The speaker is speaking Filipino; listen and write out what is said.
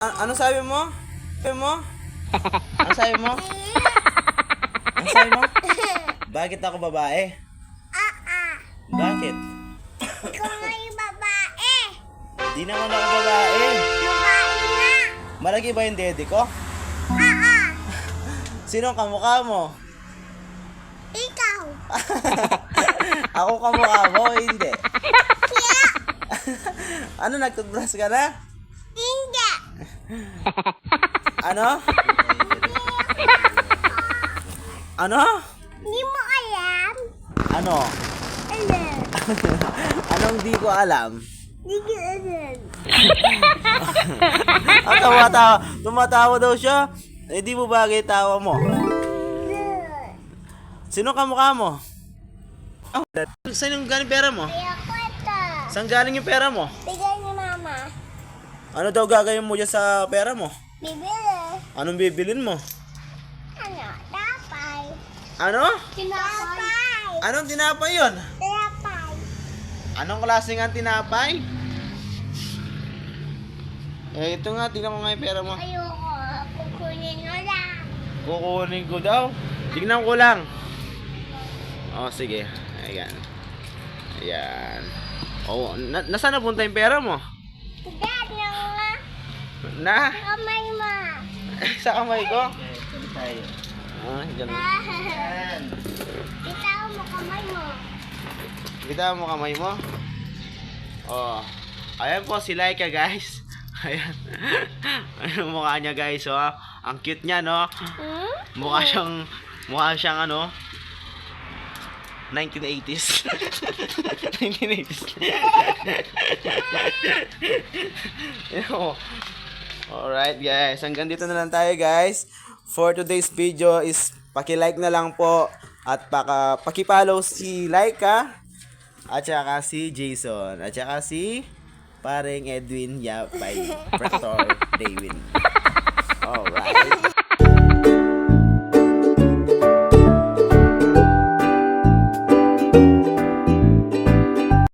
Ano sabi mo? Sabi mo? Ano sabi mo? Ano sabi mo? Bakit ako babae? Bakit? Ikaw nga yung babae. Di naman ako babae. Babae nga. Malaki ba yung dede ko? Sino ang kamukha mo? Ikaw. Ako kamukha mo o hindi? Kaya. Ano, nagtutbrush ka na? Hindi. Ano? Ano? Hindi mo alam. Ano? Alam. Anong di ko alam? Hindi ko alam. Tawa-tawa. Tumatawa daw siya. Eh, di mo bagay tawa mo. Sino kamukha mo? Oh, saan yung galing pera mo? Ayoko ito. Saan galing yung pera mo? Bigay ni mama. Ano daw gagawin mo dyan sa pera mo? Bibili. Anong bibilin mo? Ano? Tapay. Ano? Tinapay. Anong tinapay yun? Tinapay. Anong klaseng ang tinapay? Eh, ito nga, tingnan mo nga yung pera mo. Ayoko. Kukunin mo lang. Kukunin ko daw. Tingnan ko lang. Oh, sige. Ayan. Ayan. Oh, nasaan napunta yung pera mo? Dad, nga. Na? Kamay mo. Sa kamay ko? Ah, dyan. Bitaw mo kamay mo. Kita mo kamay mo? Oh. Ayan po si Laika, guys. Ayan. Ayan ang mukha niya, guys. Oh. Ang cute niya, no? Mukha siyang ano? 1980s. 1980s. Yo. Alright, guys. Hanggang dito na lang tayo, guys. For today's video is paki-like na lang po at paki-follow si Laika at saka si Jason at saka si paring Edwin Yapay Practor Daywin. Alright.